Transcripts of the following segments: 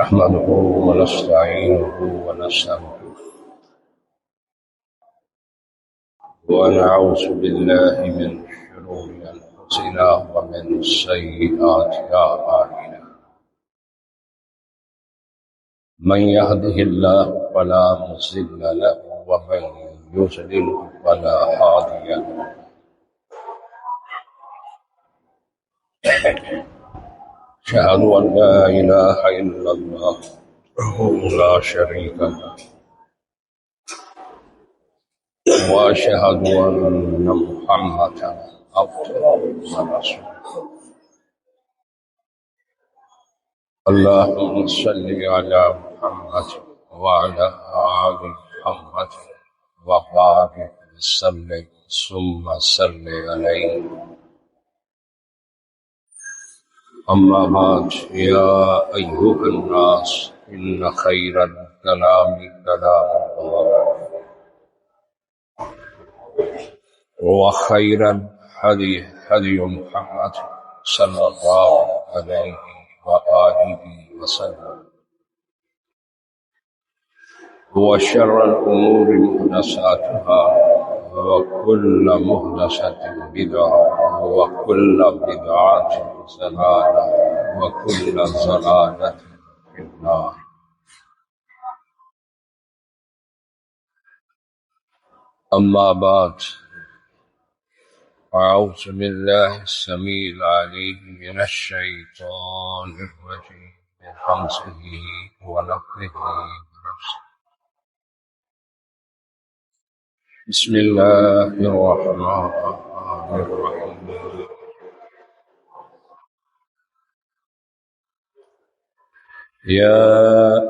نحمده ونستعينه ونستغفره ونعوذ بالله من شرور أنفسنا ومن سيئات أعمالنا. من يهده الله فلا مضل له ومن يضلل فلا هادي له. أشهد أن لا إله إلا الله وحده لا شريك له وأشهد أن محمدا عبده ورسوله. اللهم صل على محمد وعلى آل محمد وبارك وسلم ثم صل عليه. أما بعد يا أيها الناس إن خير الكلام كلام الله وخير الهدي هدي محمد صلى الله عليه وآله وسلم وشر الأمور محدثاتها وكل محدثة بدعة وكل بدعة ضلالة وكل ضلالة في النار. أما بعد أعوذ بالله السميع العليم من الشيطان الرجيم من همزه ونفخه ونفسه. بسم الله الرحمن الرحيم. يا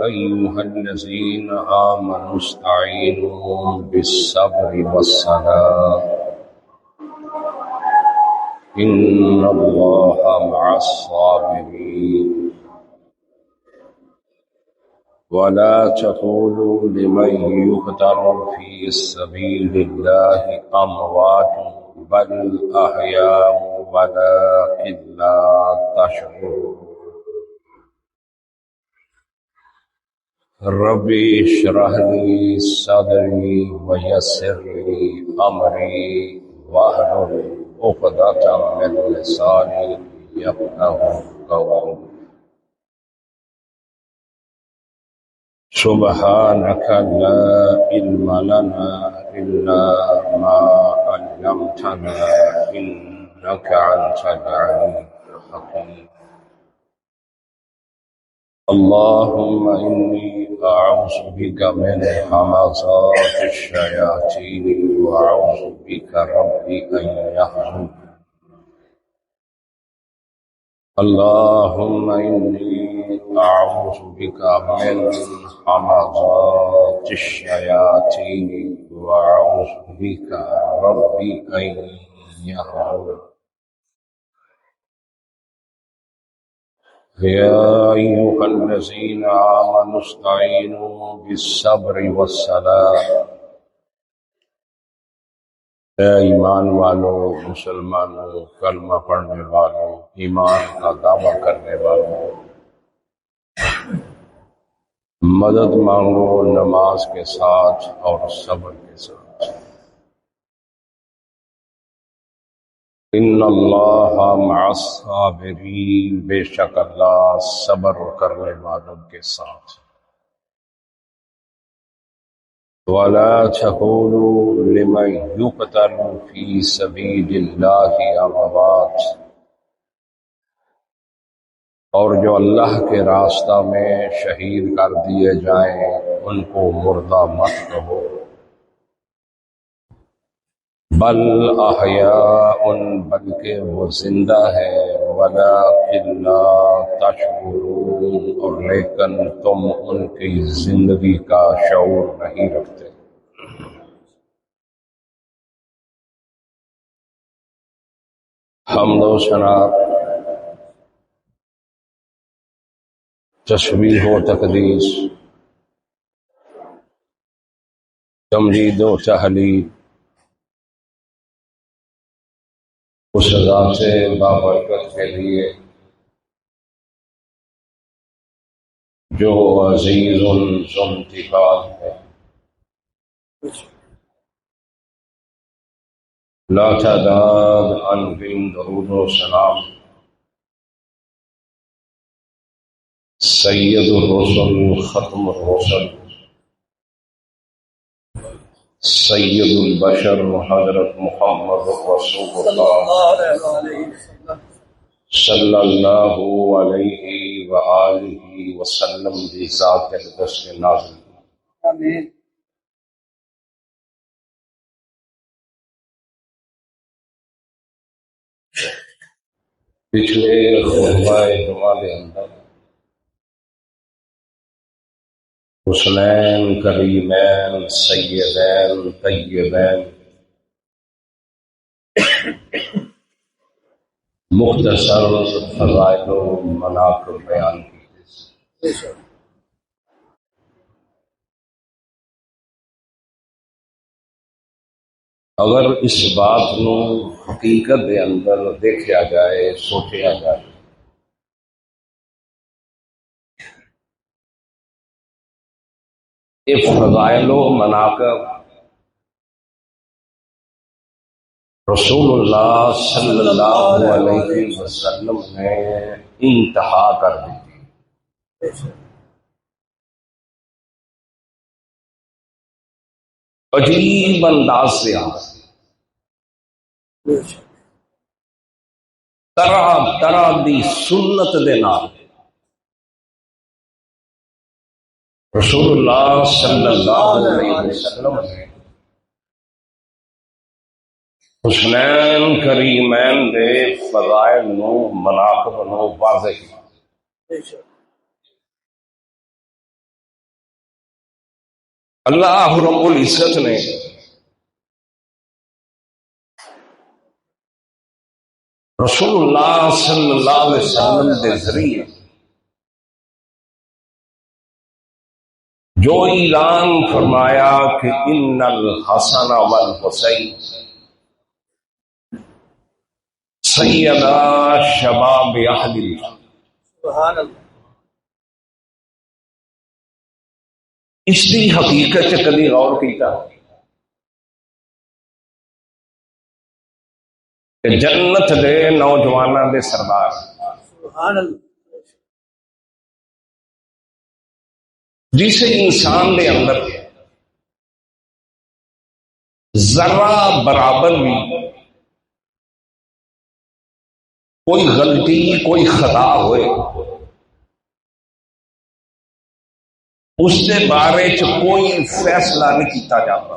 أيها الذين آمنوا استعينوا بالصبر والصلاة إن الله مع الصابرين. ولا تقولوا لمن يقتل في سبيل الله أموات بل أحياء ولكن لا تشعرون. ربي اشرح لي صدري ويسر لي أمري واحلل عقدة من لساني يفقهوا قولي. سبحانك لا علم لنا إلا ما علمتنا إنك أنت العليم الحكيم. اللهم إني أعوذ بك من همزات الشياطين وأعوذ بك ربي أن يحضرون. اللهم إني أعوذ بك من همزات الشياطين وأعوذ بك ربي أن يحضرون. يا أيها الذين آمنوا استعينوا بالصبر والصلاة. اے ایمان والو، مسلمانوں، کلمہ پڑھنے والوں، ایمان کا دعویٰ کرنے والوں، مدد مانگو نماز کے ساتھ اور صبر کے ساتھ. ان اللہ مع الصابرین، بے شک اللہ صبر کرنے والوں کے ساتھ. ولا تقولوا لمن يقتل في سبيل الله اموات، اور جو اللہ کے راستہ میں شہید کر دیے جائیں ان کو مردہ مت کہو. بل احیاء، بلکہ وہ زندہ ہے. ولکن لا تشعرون، اور لیکن تم ان کی زندگی کا شعور نہیں رکھتے. حمد و ثنا، تسبیح و تقدیس، تمجید و تحلیل اس ذات بابرکت کے لیے جو عزیز ذو انتقام ہے، لا تعداد ان درود و سلام سید الرسل ختم الرسل سید البشر حضرت محمد رسول اللہ صلی اللہ علیہ وآلہ وسلم دی ذات اقدس کے نازل آمین۔ پچھلے خطبہ جمعہ کے اندر حسنین کریمین سیدین طیبین مختصر فضائل و مناقب بیان کیتے ہیں۔ اگر اس بات نو حقیقت دے اندر دیکھا جائے، سوچا جائے، یہ فضائل و مناقب رسول اللہ صلی اللہ علیہ وسلم نے انتہا کر دی تھی۔ عجیب انداز سے طرح طرح دی سنت دے نال رسول اللہ صلی اللہ علیہ وسلم نے حسنین کریمین دے فضائل نو مناقب نو واضح کیا۔ اللہ رب العزت نے رسول اللہ صلی اللہ علیہ وسلم دے ذریعے جو اعلان فرمایا کہ ان الحسن والحسین سیدا شباب اہل اللہ، سبحان اللہ۔ اس کی حقیقت کبھی غور کیتا کہ جنت دے نوجوانوں دے سردار سبحان اللہ۔ جس انسان دے اندر ذرہ برابر بھی کوئی غلطی کوئی خطا ہوئے، اس کے بارے چ کوئی فیصلہ نہیں کیتا جاتا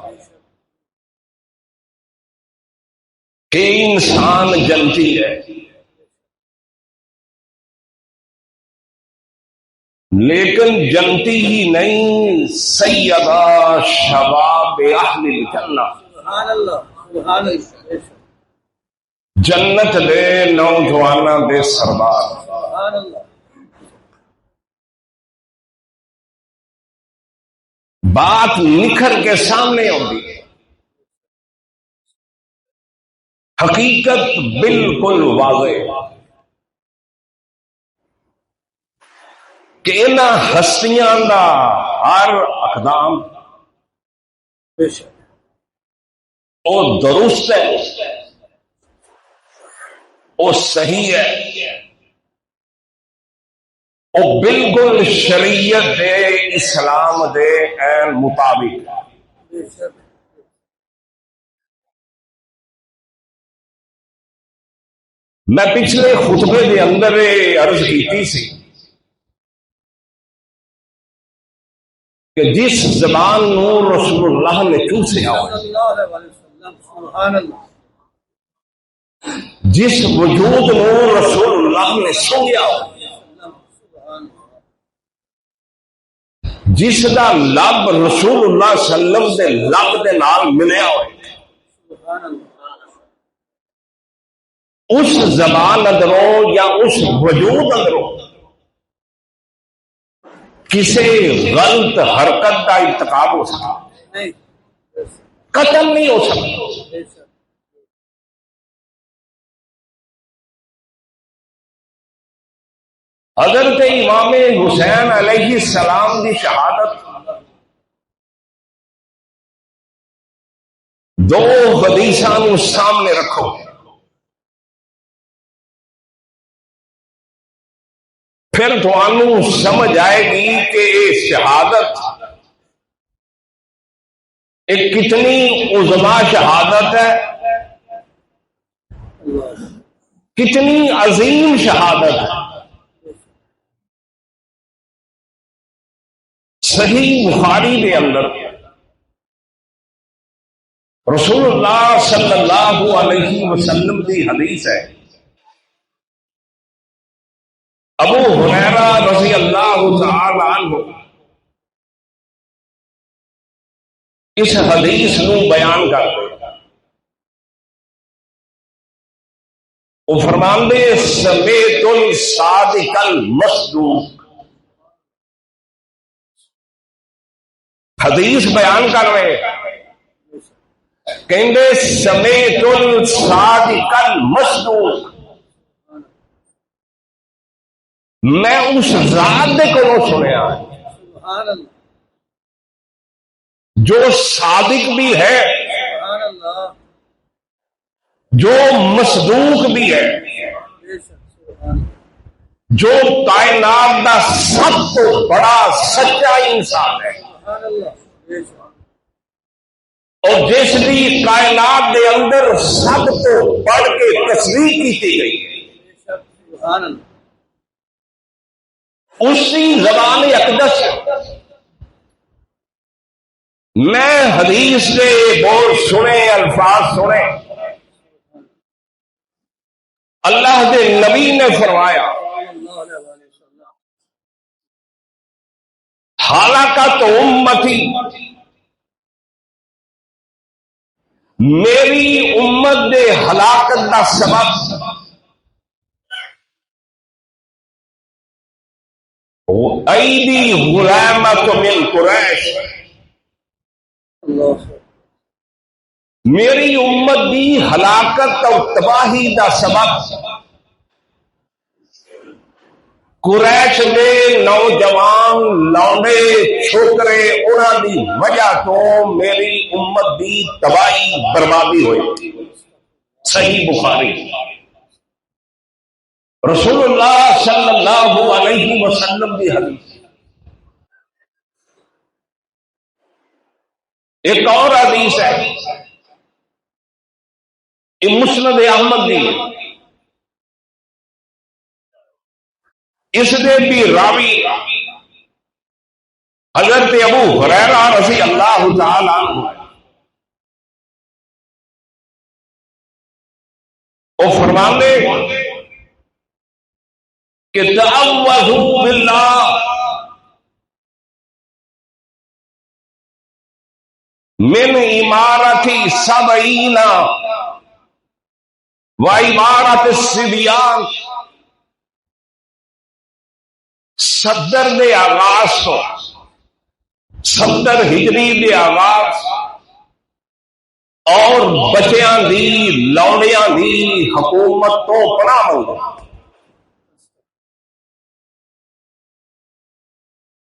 کہ انسان جنتی ہے، لیکن جنتی ہی نہیں، سیدہ شباب اہل الجنہ، سبحان اللہ، سبحان اللہ، جنت دے نوجوانوں دے سردار۔ سبحان اللہ۔ بات نکھر کے سامنے آتی ہے، حقیقت بالکل واضح کہ انہاں ہستیاں دا ہر اقدام بے شک وہ درست ہے، وہ صحیح ہے، وہ بالکل شریعت دے اسلام دے عین مطابق ہے۔ بے شک میں پچھلے خطبے دے اندر عرض کیتی سی کہ جس زبان نو رسول اللہ نے چوسیا ہوا، صلی اللہ علیہ وسلم، سبحان اللہ، جس وجود نو رسول اللہ نے سونگیا ہوا، سبحان اللہ، جس دا لب رسول اللہ صلی اللہ علیہ وسلم دے لب دے نال ملیا ہوئے، سبحان اللہ، اس زبان اندروں یا اس وجود اندروں کسی غلط حرکت کا ارتکاب ہو سکتا، نہیں، قتل نہیں ہو سکتا، بے شک حضرت امام حسین علیہ السلام کی شہادت دو حدیثاں سامنے رکھو، پھر تمہوں سمجھ آئے گی کہ یہ شہادت ایک کتنی عظما شہادت ہے، کتنی عظیم شہادت ہے۔ صحیح بخاری کے اندر رسول اللہ صلی اللہ علیہ وسلم کی حدیث ہے، ابو ہریرہ رضی اللہ تعالی عنہ اس حدیث نو بیان کرتے، وہ فرماندے سمیت الصادق المصدوق، حدیث بیان کر رہے کہندے سمیت الصادق المصدوق، میں اس ذات دے کولوں سنیا سبحان اللہ، جو صادق بھی ہے، سبحان اللہ، جو مصدوق بھی ہے، بے شک سبحان اللہ، جو کائنات دا سب تو بڑا سچا انسان ہے، سبحان اللہ، بے شک اور جس کی کائنات دے اندر سب تو بڑھ کے تصدیق کی گئی ہے، بے شک سبحان اللہ، اسی زبان اقدس میں حدیث کے بول سنے، الفاظ سنے، اللہ دے نبی نے فرمایا صلی اللہ علیہ وسلم، ہلاکت امتی، میری امت دے ہلاکت دا سبب ایدی غلامت من قریش، اللہ میری امت دی ہلاکت اور تباہی دا سبب قریش دے نوجوان لونڈے چھوکرے انہاں دی وجہ تو میری امت دی تباہی بربادی ہوئی۔ صحیح بخاری، رسول اللہ صلی اللہ علیہ وسلم کی حدیث۔ ایک اور حدیث ہے، یہ مسند احمد دی ہے، اس نے بھی راوی حضرت ابو ہریرہ رضی اللہ تعالی عنہ، وہ فرماندے کہ تعوذوا باللہ من عمارت سبعین و عمارت الصبیان، صدر دے آغاز تو، صدر ہجری دے آغاز اور بچیاں دی لونڈیاں دی حکومت تو پناہ منگو۔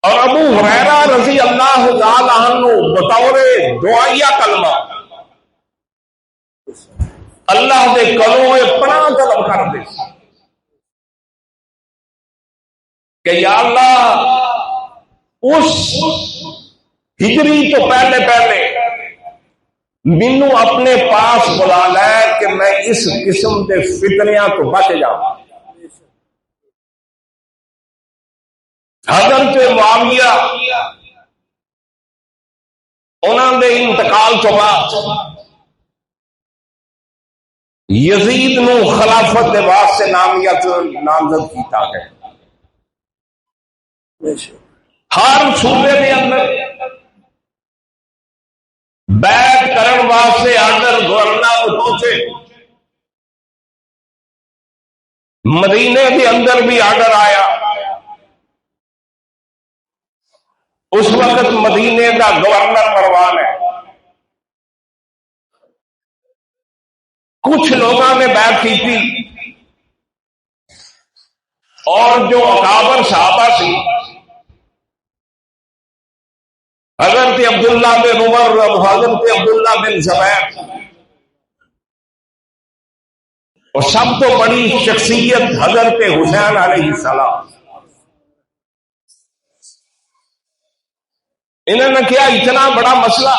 اور ابو ہریرہ رضی اللہ تعالی عنہ بطور دعائیہ کلمہ اللہ دے کلوں میں پناہ طلب کر دے کہ یا اللہ اس ہجری تو پہلے مینوں اپنے پاس بلا لے کہ میں اس قسم کے فتنیاں تو بچ جاؤں۔ حضرت معاویہ انہوں نے انتقال تو بعد یزید نو خلافت کے واسطے نامزد کیتا ہے۔ ہر صوبے کے اندر بیعت کرن واسطے آرڈر گورنر پہنچے، مدینے کے اندر بھی آرڈر آیا۔ اس وقت مدینے کا گورنر مروان ہے، کچھ لوگوں نے بیعت کی تھی، اور جو اکابر صحابہ سی حضرت عبداللہ بن عمر اور حضرت عبداللہ بن زبیر اور سب تو بڑی شخصیت حضرت حسین علیہ السلام، انہوں نے کیا اتنا بڑا مسئلہ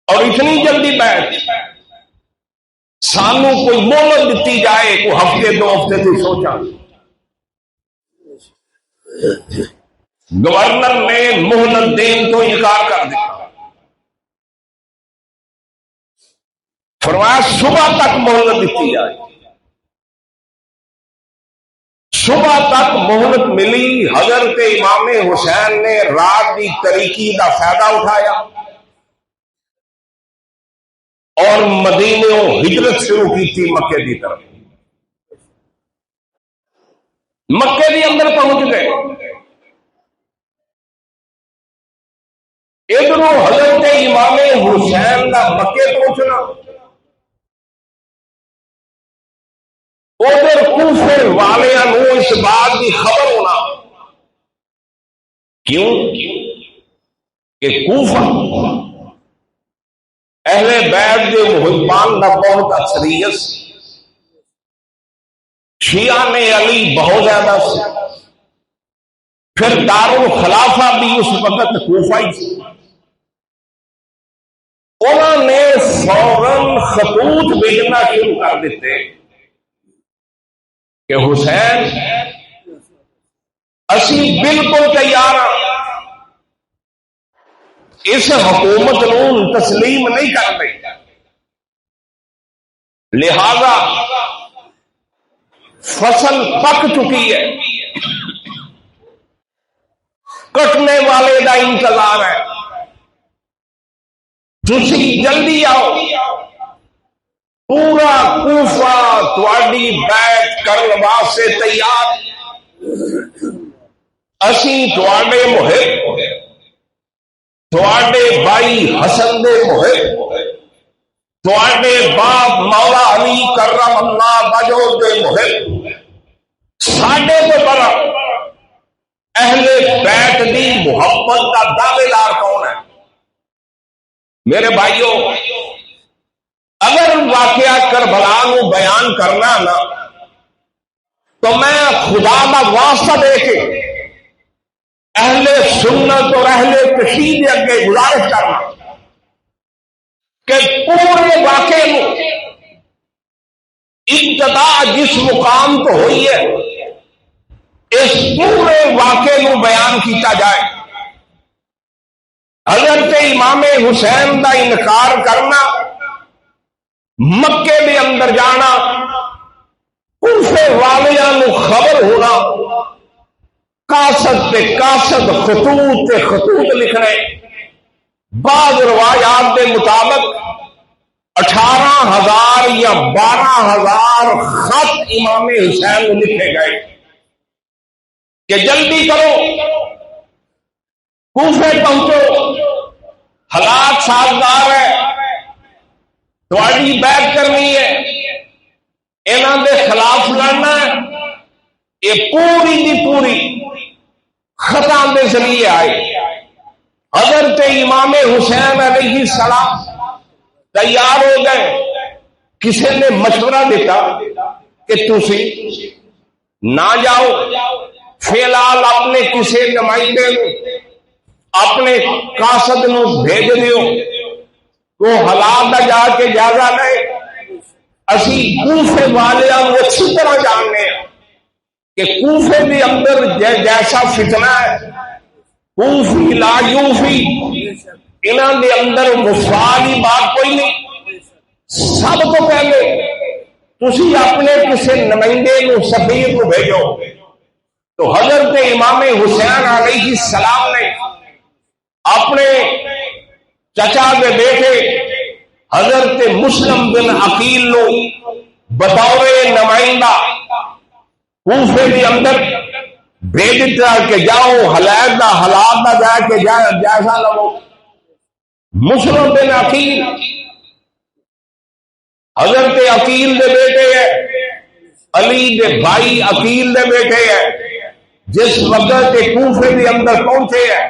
اور اتنی جلدی بیٹھ سانو کوئی مہلت دیتی جائے، کوئی ہفتے دو ہفتے سے سوچا۔ گورنر نے مہلت دین تو انکار کر دیا، فرمایا صبح تک مہلت دیتی جائے۔ صبح تک مہلت ملی، حضرت امام حسین نے رات کی تاریکی کا فائدہ اٹھایا اور مدینے ہجرت شروع کی تھی مکے کی طرف۔ مکے کے اندر پہنچ گئے، ادھر حضرت امام حسین کا مکے پہنچنا، ادھر کوفے والوں اس بات کی خبر ہونا۔ کیوں کہ کوفہ اہل بیت کے محبان کا بہت اکثریت، شیعہ نے علی بہت زیادہ سے، پھر دارالخلافہ بھی اس وقت کوفہ ہی تھی۔ انہوں نے فوراً خطوط بھیجنا شروع کر دیتے کہ حسین اسی بالکل تیار ہاں، اس حکومت نو تسلیم نہیں کرتے، لہذا فصل پک چکی ہے، کٹنے والے کا انتظار ہے، تسی جلدی آؤ، پورا کوفہ تواڈی بیعت کرنے واسطے تیار، اسی تواڈے محب، تواڈے بھائی حسن دے محب، تواڈے باپ مولا علی کرم اللہ وجہ دے محب، ساڈے تو بڑا اہل بیت دی محبت کا دعوے دار کون ہے؟ میرے بھائیوں، اگر واقعہ کربلا کو بیان کرنا نا تو میں خدا کا واسطہ دے کے اہل سنت اور اہل تشیع کے اگے گزارش کرنا کہ پورے واقعے میں ابتدا جس مقام تو ہوئی ہے اس پورے واقعے کو بیان کیتا جائے۔ حضرت امام حسین کا انکار کرنا، مکے کے اندر جانا، کوفے والیاں خبر ہونا، کاسد پہ کاسد، خطوط پہ خطوط لکھنے، بعض روایات کے مطابق 18,000 یا 12,000 خط امام حسین کو لکھے گئے کہ جلدی کرو، کوفے پہنچو، حالات سازگار ہے، تھوڑی بیعت کرنی ہے، انہوں دے خلاف لڑنا ہے۔ یہ پوری دی پوری خطاں دے ذریعے آئے۔ حضرت امام حسین علیہ السلام تیار ہو گئے، کسی نے مشورہ دیتا کہ تسی نہ جاؤ، فی الحال اپنے کسی نمائندے کو، اپنے قاصد نو بھیج دیو، وہ حالات دا جا کے جائزہ لے۔ اسی کوفے والیاں کو اچھی طرح جاننے ہیں کہ کوفے کے اندر جیسا فتنہ ہے، کوفی لا یوفی، انہاں دے اندر مفاعلی بات کوئی نہیں۔ سب تو پہلے تسی اپنے کسی نمائندے کو، سفیر کو بھیجو۔ تو حضرت امام حسین علیہ السلام نے اپنے چچا کے بیٹے حضرت مسلم بن عقیل نو بطور نمائندہ کوفے کے اندر بھیج دیتا کہ جاؤ حالات دا جا کے جائزہ لو۔ مسلم بن عقیل حضرت عقیل کے بیٹے ہیں، علی دے بھائی عقیل دے بیٹے ہیں، جس وقت کے کوفے دے اندر پہنچے ہیں،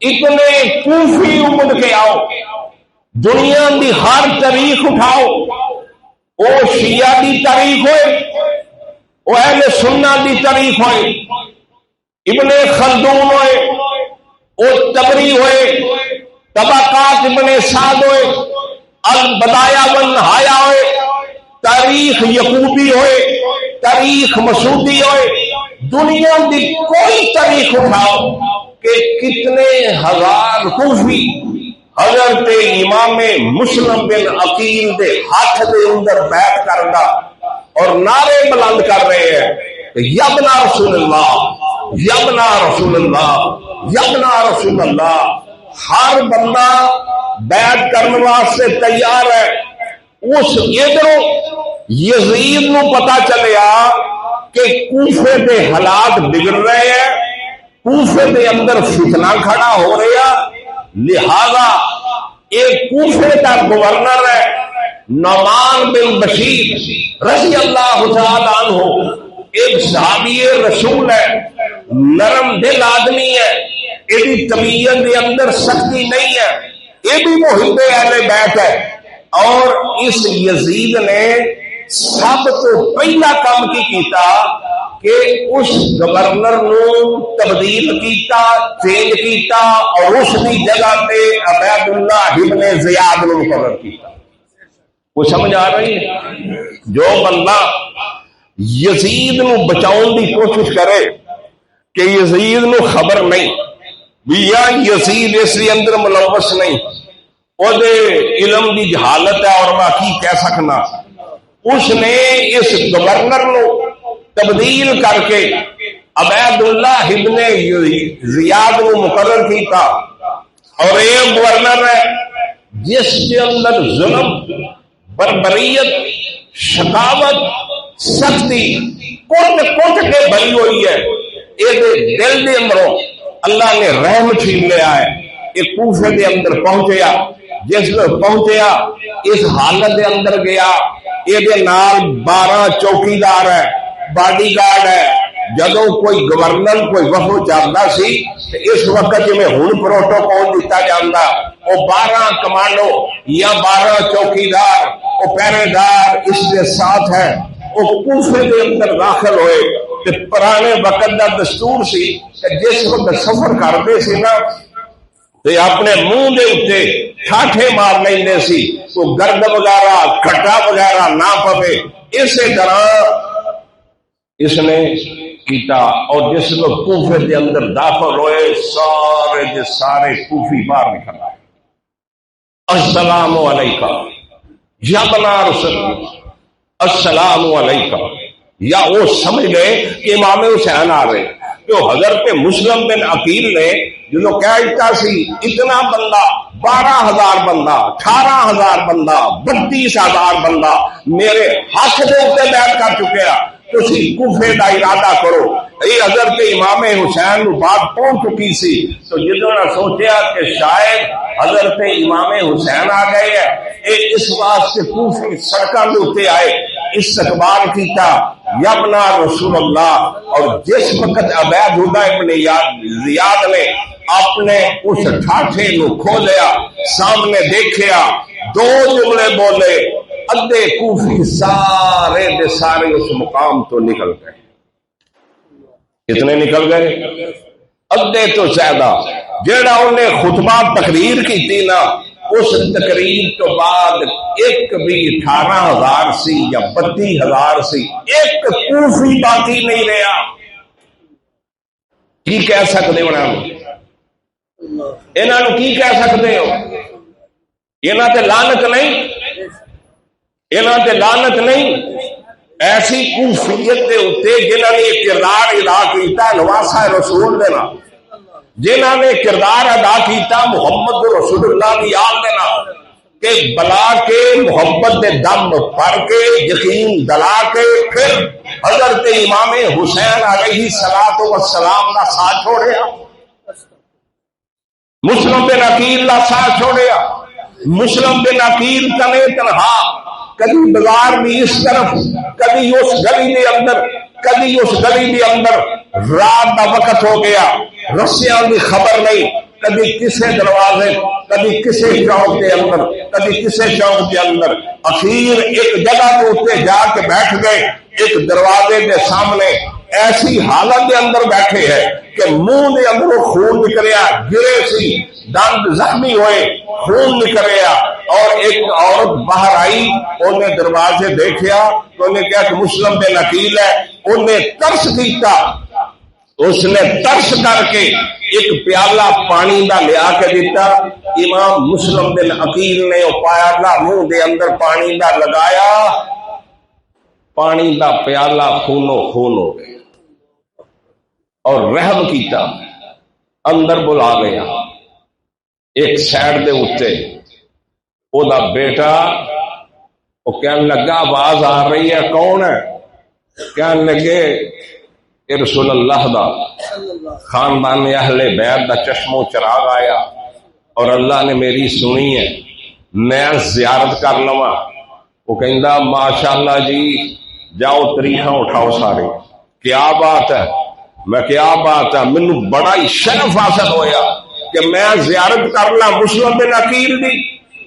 اتنے کوفی امد کے آؤ، دنیا دی ہر تاریخ اٹھاؤ، وہ شیعہ دی تاریخ ہوئے، وہ اہل سنت دی تاریخ ہوئے، ابن خلدون ہوئے، وہ تبری ہوئے، طبقات ابن سعد ہوئے، البدایہ والنہایہ ہوئے، تاریخ یعقوبی ہوئے، تاریخ مسعودی ہوئے، دنیا دی کوئی تاریخ اٹھاؤ کہ کتنے ہزار کوفی حضرت امام مسلم بن عقیل دے ہاتھ دے اندر بیعت کردا اور نعرے بلند کر رہے ہیں کہ یبنا رسول اللہ، یبنا رسول اللہ، یبنا رسول اللہ۔ ہر بندہ بیعت کرنے واسطے تیار ہے۔ اس ادھروں یزید نو پتا چلیا کہ کوفے دے حالات بگڑ رہے ہیں، کوفے دے اندر فتنہ کھڑا ہو رہا، لہذا ایک کوفے کا گورنر ہے نعمان بن بشیر رضی اللہ تعالی عنہ، ایک صحابی رسول ہے، نرم دل آدمی ہے، ایدی طبیعت کے اندر سختی نہیں ہے، یہ بھی محب اہل بیت ہے، اور اس یزید نے سب تو پہلا کام کی کیتا کہ اس گورنر نو تبدیل کیتا، چینج کیتا، اور اس کی جگہ پہ عبید اللہ ابن زیاد نو مقرر کیتا۔ وہ سمجھ آ رہی ہے؟ جو بندہ یزید نو بچاؤں دی کوشش کرے کہ یزید نو خبر نہیں بھی یا یزید اس کے اندر ملوث نہیں، وہ دے علم دی جہالت ہے اور میں کی کہہ سکنا، اس نے اس گورنر نو تبدیل کر کے عبید اللہ ابن زیاد نو مقرر کیتا، اور یہ گورنر ہے جس کے اندر ظلم، بربریت، شقاوت، سختی کٹ کٹ کے بھری ہوئی ہے، یہ دل دے اندروں اللہ نے رحم چھین لیا ہے۔ یہ کوفے دے اندر پہنچیا، جس میں پہنچیا اس حالت دے اندر گیا، یہ نال 12 چوکیدار ہے، باڈی گارڈ ہے۔ جدو کوئی گورنر کوئی وفد چاہتا سی اس وقت جی میں ہن پروٹوکول دیتا جاتا، وہ 12 کمانڈو یا 12 چوکیدار وہ پہرے دار اس کے ساتھ ہے، وہ کوفے کے اندر داخل ہوئے۔ کہ پرانے وقت کا دستور سی کہ جس وقت سفر کرتے سی نا تو اپنے منہ دے اوتے ٹھاٹھے مار لیندے سی، تو گرد وغیرہ کھٹا وغیرہ نہ پوے۔ اسی طرح اس نے کیتا، اور جس وقت کوفے کے اندر داخل ہوئے سارے دے سارے کوفی باہر نکل آئے۔ السلام علیکم یا بنا رسول، السلام علیکم، یا وہ سمجھ گئے کہ امام حسین آ رہے۔ تو حضرت مسلم بن عقیل نے جو کہتا سی اتنا بندہ، 12,000 بندہ، 18,000 بندہ، 32,000 بندہ میرے حق دے اوپر بیعت کر چکے ہیں، تسی کوفے دا ارادہ کرو۔ یہ حضرت امام حسین نو بات پہنچ چکی سی، تو جدوں نے سوچیا کہ شاید حضرت امام حسین آ گئے ہیں، اس واسطے کوفے سڑکاں دے اوتے آئے، استقبال کیتا یبنا رسول اللہ۔ اور جس وقت عبید اللہ ابن زیاد نے اپنے اس ٹھاٹھے نو کھولیا، سامنے دیکھیا، 2 جملے بولے، ادھے کوفی سارے دے سارے اس مقام تو نکل گئے۔ کتنے نکل گئے؟ ادھے تو زیادہ۔ جیڑا انہیں خطبہ تقریر کی تھی نا، اس تقریر تو بعد ایک بھی 18,000 سی یا 32,000 سی، ایک کوفی باقی نہیں رہا۔ کی کہہ سکتے ہو انہاں نو؟ کی کہہ سکتے ہو؟ انہاں تے لعنت نہیں، انہاں تے لعنت نہیں۔ ایسی کوفیت دے اوتے جنہاں نے کردار ادا کیتا نواسہ رسول دینا، جنہاں نے کردار ادا کیتا محمد رسول اللہ کی یاد دینا، کہ بلا کے محبت دے دم پر کے یقین دلا کے پھر حضرت امام حسین علیہ الصلوۃ والسلام کا ساتھ چھوڑیا، مسلم بن عقیل کا ساتھ چھوڑیا۔ مسلم بن عقیل تنے تنہا کبھی بازار بھی اس طرف، کبھی اس گلی کے اندر، کبھی اس گلی کے اندر، رات کا وقت ہو گیا، رسیاں کی خبر نہیں، کبھی کسے دروازے، کبھی کسے چوک کے اندر، کبھی کسے چوک کے اندر، اخیر ایک جگہ کے اتنے جا کے بیٹھ گئے، ایک دروازے کے سامنے، ایسی حالت کے اندر بیٹھے ہیں کہ منہ کے اندروں خون نکلیا، گرے سی، دند زخمی ہوئے، خون نکلیا، اور ایک عورت باہر آئی، انہیں دروازے دیکھا تو انہیں کہا کہ مسلم بن عقیل ہے، انہیں ترس کیتا، اس نے ترس کر کے ایک پیالہ پانی کا لیا کے دیتا، امام مسلم بن عقیل نے وہ پیالہ منہ دے اندر پانی کا لگایا، پانی کا پیالہ خونو خون ہو گیا، اور رحم کیتا، اندر بلا گیا، ایک سائڈ دے اتے او دا بیٹا، وہ کہنے لگا آواز آ رہی ہے، کون ہے؟ کہنے لگے کہ رسول اللہ دا خاندان اہل بیت دا چشم و چراغ آیا، اور اللہ نے میری سنی ہے، میں زیارت کر لواں۔ وہ کہندا ماشاءاللہ جی، جاؤ تریخاں اٹھاؤ سارے، کیا بات ہے؟ میں کیا بات ہے، مینوں بڑا ہی شرف حاصل ہویا کہ میں زیارت کرنا مسلم بن عقیل دی،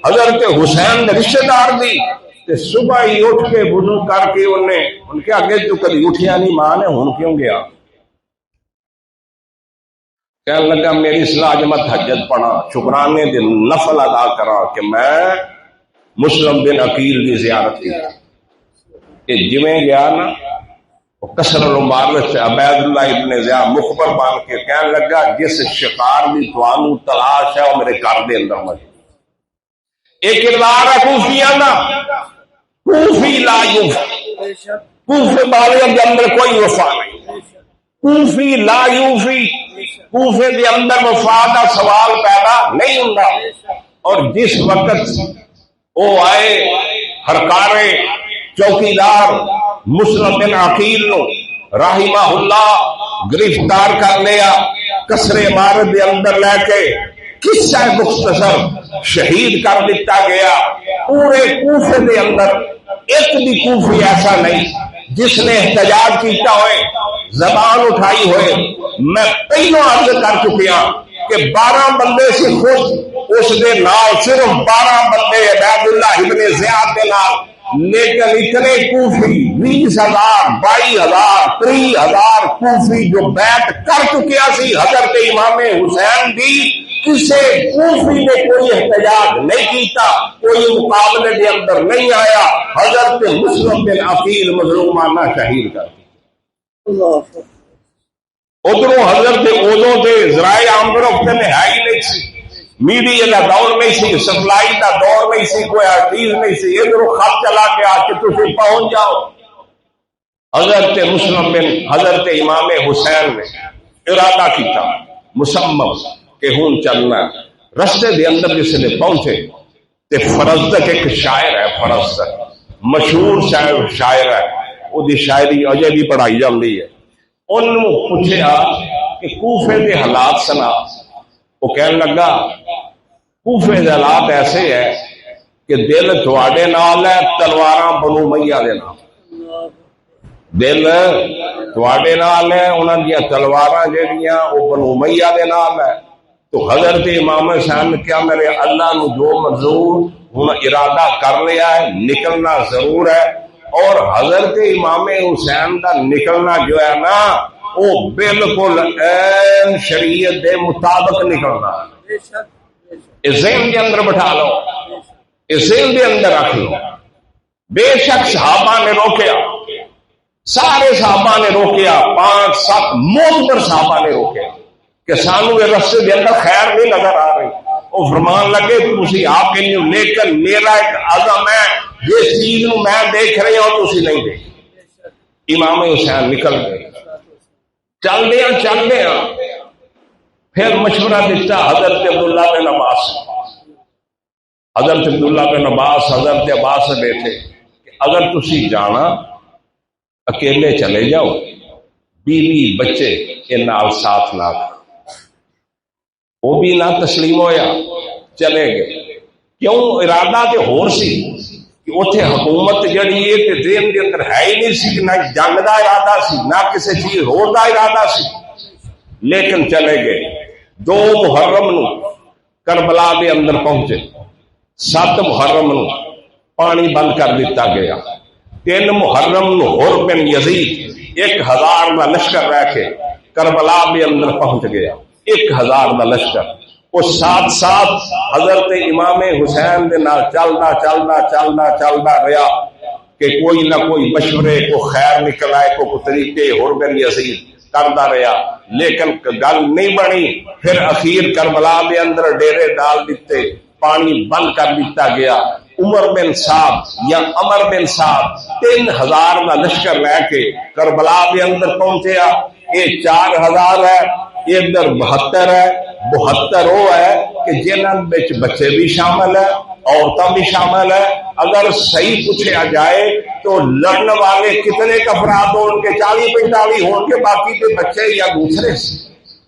حضرت حسین دے رشتہ دار دی، تے صبح ہی اٹھ کے وضو کر کے انہیں ان کے آگے تو کبھی اٹھیا نہیں، ماں نے ہن کیوں گیا؟ کہنے لگا میری صلاح میں تہجد پڑھا، شکرانے دے نفل ادا کرا کہ میں مسلم بن عقیل دی زیارت کی۔ کہ جویں گیا نا، کسر المعارف عبید اللہ ابن زیاد مخبر بان کے کہنے لگا جس شکار دی توانو تلاش ہے وہ میرے گھر دے اندر موجود۔ ایک کردار ہے کوفیانہ، کوفی لا یوفی، کوفے والے کے اندر کوئی وفا نہیں، کوفی لا یوفی، کوفے کے اندر وفا کا سوال پیدا نہیں ہوتا۔ اور جس وقت وہ آئے ہرکارے چوکیدار مسلم بن عقیل نو رحمہ اللہ گرفتار کر لیا، قصر عمارت دے اندر لے کے قصہ مختصر شہید کر دیتا گیا۔ پورے کوفے دے اندر ایک بھی کوفی ایسا نہیں جس نے احتجاج کیتا ہوئے، زبان اٹھائی ہوئے۔ میں پہلو عرض کر چکیا کہ 12 بندے سے خود اس دے نال، صرف 12 بندے عبید اللہ ابن زیاد دے نال، لیکن اتنے کوفی 20,000 22,000 30,000 کوفی جو بیعت کر چکیا سی حضرت امام حسین دی، کسے کوفی نے کوئی احتجاج نہیں کیتا، کوئی مقابلے کے اندر نہیں آیا۔ حضرت مسلم بن عقیل مظلومانہ شہید کر دیا۔ ادھروں حضرت اودوں کے ذرائع آمدن میں ہے ہی نہیں سی، میڈیا کا دور نہیں سی، سپلائی کا دور نہیں سی، کوئی چیز نہیں سی، ادھر خط چلا گیا کہ تم پہنچ جاؤ۔ حضرت مسلم بن حضرت امام حسین نے ارادہ کیتا مسمم کہ ہوں چلنا۔ رستے دے اندر جس نے پہنچے تے فرزدق ایک شاعر ہے، فرزدق مشہور شاعر ہے، وہ دی شاعری اجے بھی پڑھائی جاتی ہے۔ انہوں پوچھا کہ کوفے کے حالات سنا، وہ کہنے لگا کوفے کے حالات ایسے ہے کہ دل تھوڑے نال ہے، تلواراں بنو امیہ دے نال۔ دل تھوڑے نال ہے، انہاں دی تلواراں جڑیاں وہ بنو امیہ دے نال ہے۔ تو حضرت امام حسین نے کیا میرے اللہ نو جو منظور ہن ارادہ کر لیا ہے، نکلنا ضرور ہے۔ اور حضرت امام حسین کا نکلنا جو ہے نا وہ بالکل عین شریعت دے مطابق نکلنا ہے۔ اس ذہن کے اندر بٹھا لو، اس ذہن کے اندر رکھ لو۔ بے شک صحابہ نے روکیا، سارے صحابہ نے روکیا، 5-7 معتبر صحابہ نے روکیا کہ سانو یہ رستے کے اندر خیر نہیں نظر آ رہی۔ وہ فرمان لگے تسی آپ کے لیے، لیکن میرا ایک عزم ہے جس چیز کو میں دیکھ رہی ہوں تسی نہیں دیکھ۔ امام حسین نکل گئے، چل دیا پھر مشورہ دیتا حضرت عبداللہ بن عباس۔ حضرت عبداللہ بن عباس حضرت عباس سے بیٹھے کہ اگر تسی جانا اکیلے چلے جاؤ، بیوی بچے کے نال ساتھ نہ، وہ بھی نہ تسلیم ہویا، چلے گئے۔ کیوں؟ ارادہ تے ہور سی کہ اتنے حکومت جڑی ہے کہ ذہن کے اندر ہے ہی نہیں سی، نہ جنگ دا ارادہ سی نہ کسی چیز ہور دا ارادہ سی، لیکن چلے گئے۔ 2 محرم نو کربلا کے اندر پہنچے، 7 محرم نو پانی بند کر دیتا گیا، 3 محرم نو حر بن یزید 1000 کا لشکر رہ کے کربلا کے اندر پہنچ گیا، 1000 کا لشکر، وہ ساتھ ساتھ حضرت امام حسین دے نال چلدا رہا کہ کوئی نہ کوئی مشورے کو خیر نکل آئے، کو طریقے حر بن یزید کرتا رہا، لیکن گل نہیں بنی۔ پھر اخیر کربلا دے اندر ڈیرے ڈال دیتے، پانی بند کر دیتا گیا۔ عمر بن سعد یا عمر بن سعد 3000 کا لشکر لے کے کربلا دے اندر پہنچیا، یہ 4000 ہے، ادھر 72 ہے، 72 وہ ہے کہ جنہاں وچ بچے بھی شامل ہے، عورتیں بھی شامل ہے۔ اگر صحیح پوچھا جائے تو لڑن والے کتنے افراد ہون کے؟ 40-45 ہون کے، باقی کے بچے یا دوسرے سے۔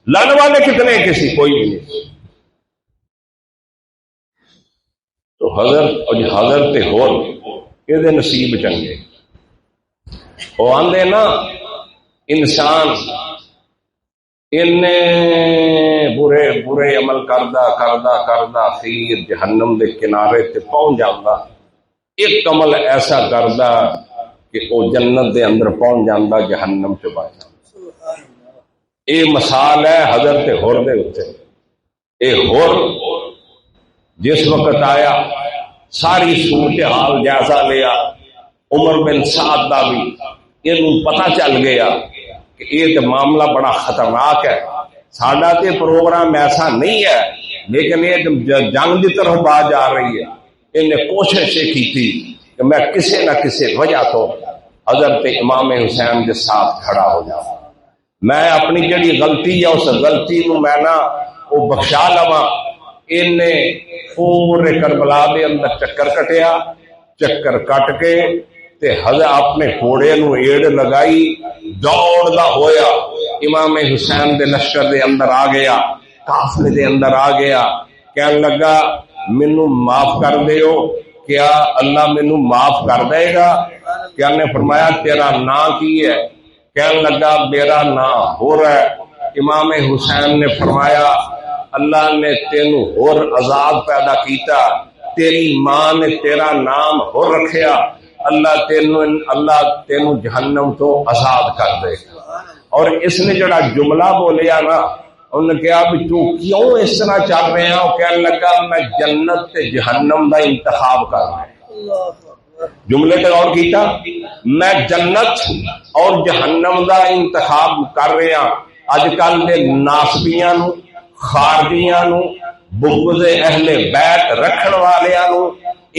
لڑن والے کتنے کسی کوئی بھی نہیں۔ تو حضرت ہور یہ نصیب چنگے، وہ آندے نا انسان برے عمل کردا اخیر جہنم دے کنارے تے پہنچ جاتا، ایک عمل ایسا کردا کہ وہ جنت دے اندر پہنچ جاتا، جہنم چ بچ جاتا۔ یہ مثال ہے حضرت ہور دے اوتے۔ یہ ہور جس وقت آیا ساری صورتحال جائزہ لیا، عمر بن سعد دا بھی یہ پتہ چل گیا کہ یہ تو معاملہ بڑا خطرناک ہے، ساڈا تے پروگرام ایسا نہیں ہے، لیکن یہ جنگ کی طرف بات جا رہی ہے۔ انہیں کوشش کی تھی کہ میں کسی نہ کسی وجہ تو حضرت امام حسین کے ساتھ کھڑا ہو جاؤں، میں اپنی جڑی غلطی ہے اس غلطی کو میں نہ وہ بخشا لواں۔ انہیں پورے کربلا دے اندر چکر کٹیا، چکر کٹ کے تے حضرت اپنے گھوڑے نو ایڑ لگائی، دوڑدا ہویا امام حسین دے لشکر دے اندر آ گیا، قافلے دے اندر آ گیا، کہنے لگا مینوں معاف کر دیو، کیا اللہ مینوں معاف کر دے گا؟ کیا نے فرمایا تیرا نام کی ہے؟ کہنے لگا میرا نام ہور ہے۔ امام حسین نے فرمایا اللہ نے تینوں ہور آزاد پیدا کیتا، تیری ماں نے تیرا نام ہور رکھیا، اللہ تینوں جہنم تو آزاد کر دے گا۔ اور اس نے جڑا جملہ بولیا نا، انہوں نے کہا بھی تو کیوں اس طرح چل رہے ہیں؟ وہ کہنے لگا میں جنت تے جہنم دا انتخاب کر رہا ہوں۔ جملے تے غور کیتا، میں جنت اور جہنم دا انتخاب کر رہا ہوں۔ اج کل دے ناسبیاں نو، خارجیاں نو، بغض اہل بیت رکھن والیاں نو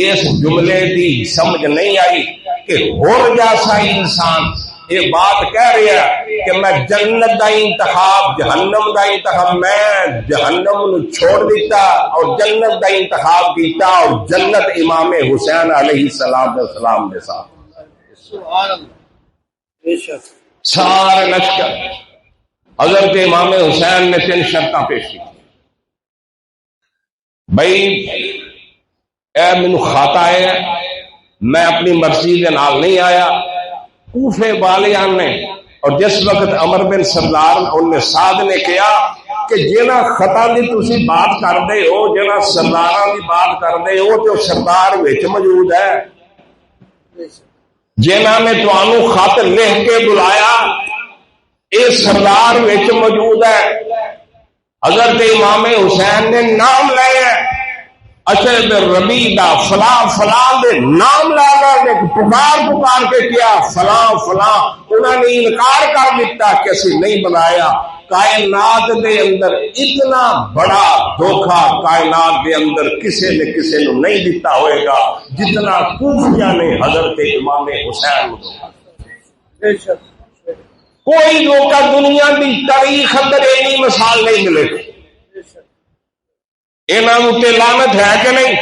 اس جملے دی سمجھ نہیں آئی کہ ہور جیسا انسان یہ بات کہہ رہا ہے کہ میں جنت دا انتخاب، جہنم دا انتخاب، میں جہنم نو چھوڑ دیتا اور جنت دا انتخاب کیتا، اور جنت امام حسین علیہ السلام کے ساتھ۔ سبحان اللہ۔ سارے لشکر حضرت امام حسین نے 3 شرطاں پیش کی، بھائی اے مینوں خطا ہے، میں اپنی مرضی کے نال نہیں آیا۔ کوفے والیان نے اور جس وقت عمر بن سعد نے کہا کہ جنہ خطا دی تسی بات کر دے ہو، جنہ سرداراں دی بات کر دے ہو، تو سردار وچ موجود ہے، جنہ نے تانوں خط لکھ کے بلایا اے سردار وچ موجود ہے۔ حضرت امام حسین نے نام لیا، اشد ربی دا فلاں فلاں دے نام لا کے پکار کے کیا فلاں فلاں، انہوں نے انکار کر دیتا کہ اسی نہیں بنایا۔ کائنات دے اندر اتنا بڑا دھوکا کائنات دے اندر کسی نے کسی نو نہیں دیتا ہوئے گا جتنا کوفیہ نے حضرت امام حسین کو دھوکا۔ کوئی دھوکا دنیا دی تاریخ اندر اینی مثال نہیں ملے گی۔ انہوں تے لعنت ہے کہ نہیں؟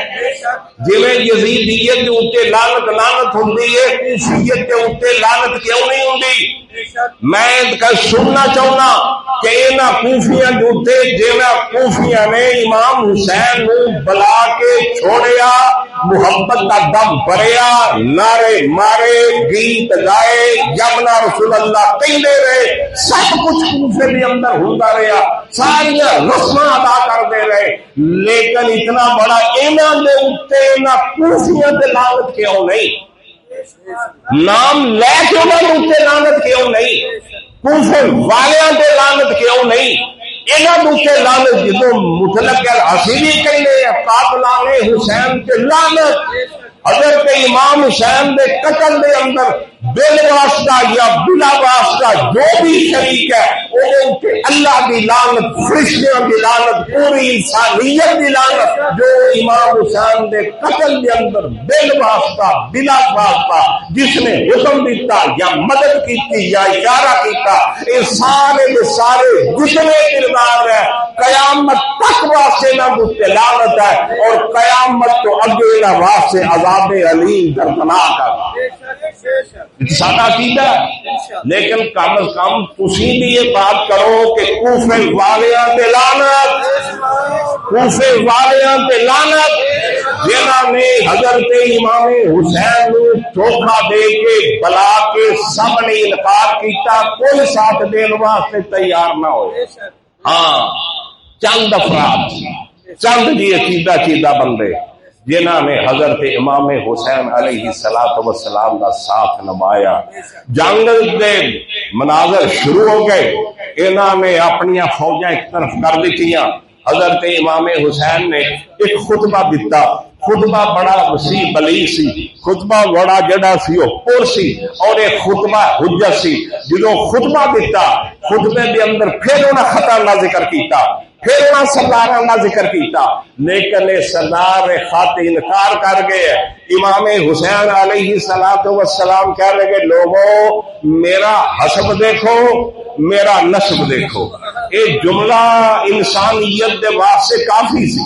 جی یزیدیت کے اتنے لعنت ہوندی ہے، کوفیت کے اتنے لعنت کیوں نہیں ہوندی؟ میں سننا چاہنا کہ انہاں کوفیاں جوتے جنہاں کوفیاں نے امام حسین نو بلا کے چھوڑیا، محبت کا دم بھریا، نعرے مارے، گیت گائے، یمنا رسول اللہ کہندے رہے، سب کچھ کوفے دے اندر ہوندا رہا، ساری رسماں ادا کردے رہے، لیکن اتنا بڑا انہاں دے اوتے انہاں کوفیاں تے لعنت کیوں نہیں؟ نام لے کے انہاں دے اوتے لعنت کیوں نہیں؟ کوفے والیاں تے لعنت کیوں نہیں؟ انہاں دے اوتے لعنت جدوں مطلق الحسینی کہندے قاتلان حسین تے لعنت، حضرت امام حسین دے قتل دے اندر بل واسطہ یا بلا واسطہ جو بھی شریک ہے وہ اللہ دی لعنت، فرشتیاں دی لعنت، پوری انسانیت دی لعنت، جو امام حسین دے قتل دے اندر بل واسطہ بلا واسطہ جس نے حکم دیتا یا مدد کیتی یا اشارہ کیتا، یہ سارے دے سارے جتنے کردار ہے قیامت تک واسطے نہ لعنت ہے، اور قیامت تو اگے نہ واسطے عذاب علیم دردناک ہے۔ سادہ عقیدہ، لیکن کم از کم تسی بھی یہ بات کرو کہ کوفے والیاں تے لعنت، کوفے والیاں تے لعنت، جنہاں نے حضرت امام حسین نو دھوکا دے کے بلا کے سب نے انکار کیتا، کوئی ساتھ دین واسطے تیار نہ ہوئے۔ ہاں چند افراد، چند جی عقیدہ چیدہ بندے جنہاں نے حضرت امام حسین علیہ السلام کا ساتھ نبھایا، جنگ دے مناظر شروع ہو گئے، انہاں نے اپنی فوجاں ایک طرف کر دیتیاں، حضرت امام حسین نے ایک خطبہ دیتا، خطبہ بڑا وسیع بلیغ سی، خطبہ بڑا جڑا سی وہ پر سی، اور ایک خطبہ حجت سی، جدوں خطبہ دیتا خطبے دے اندر پھر انہاں خطا نہ ذکر کیتا، پھر انہاں سرداراں دا ذکر کیتا، لیکن سردار خط انکار کر گئے۔ امام حسین علیہ السلام کہہ رہے کہ لوگوں میرا حسب دیکھو، میرا نسب دیکھو۔ یہ جملہ انسانیت دے واسطے کافی سی،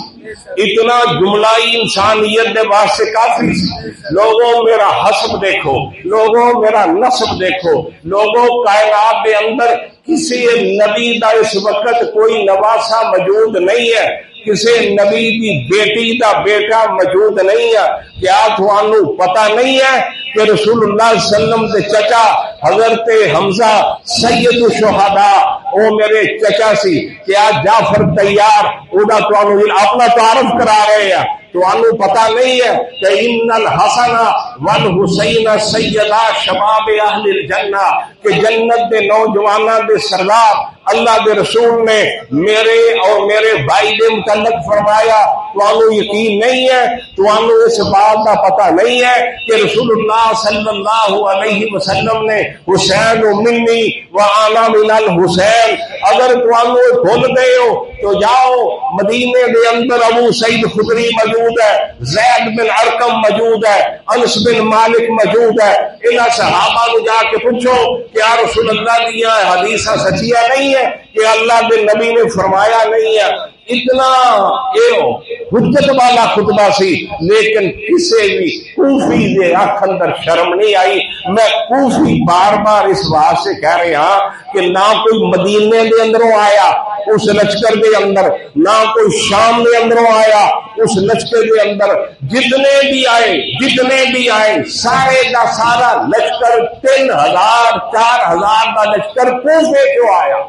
اتنا جملہ انسانیت دے واسطے کافی سی۔ لوگوں میرا حسب دیکھو، لوگوں میرا نسب دیکھو، لوگوں کائنات دے اندر کسی نبی دا اس وقت کوئی نواسا موجود نہیں ہے، کسی نبی دی بیٹی دا بیٹا موجود نہیں ہے۔ کیا تھانوں پتہ نہیں ہے کہ رسول اللہ صلی اللہ علیہ وسلم دے چچا حضرت حمزہ سید الشہداء وہ میرے چچا سی؟ کیا جعفر طیار اودا تانوں اپنا تعارف کرا رہے ہیں؟ تو انہوں پتہ نہیں ہے کہ ان الحسن والحسین سیدا شباب اہل الجنہ، کہ جنت دے نوجوانوں دے سردار اللہ دے رسول نے میرے اور میرے بھائی دے متعلق فرمایا۔ تو انہوں یقین نہیں ہے، تو انہوں اس بات کا پتہ نہیں ہے کہ رسول اللہ صلی اللہ علیہ وسلم نے حسین منی وانا من الحسین۔ اگر تو انہوں بھول گئے ہو تو جاؤ مدینے دے اندر ابو سعید خدری موجود ہے، زید بن ارقم موجود ہے، انس بن مالک موجود ہے، انہاں صحابہ کو جا کے پوچھو کہ یا رسول اللہ دیا حدیثاں سچیاں نہیں ہے کہ اللہ کے نبی نے فرمایا نہیں ہے؟ اتنا حجت والا خطبہ سی، لیکن کسی بھی کوفی دے آنکھ اندر شرم نہیں آئی۔ میں کوفی بار بار اس واسطے کہہ رہے ہاں کہ نہ کوئی مدینے دے اندروں آیا اس لشکر دے اندر، نہ کوئی شام دے اندروں آیا اس لشکر دے اندر، جتنے بھی آئے سارے دا سارا لشکر 3000 4000 دا لشکر کوفے کیوں آیا؟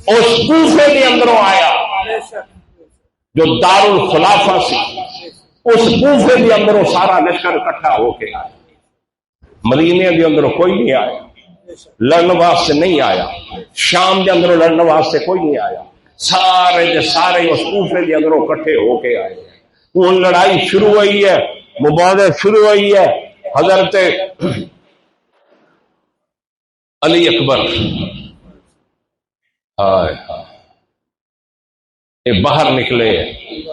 اس کوفے کے اندروں آیا جو دار الخلافہ سی، اس کوفے کے اندروں سارا لشکر اکٹھا ہو کے آیا، مدینے کے اندروں کوئی نہیں آیا، لڑن واسطے نہیں آیا، شام کے اندروں لڑن واسطے کوئی نہیں آیا، سارے دے سارے اس کوفے کے اندروں اکٹھے ہو کے آئے۔ وہ لڑائی شروع ہوئی ہے، مبارزہ شروع ہوئی ہے، حضرت علی اکبر باہر نکلے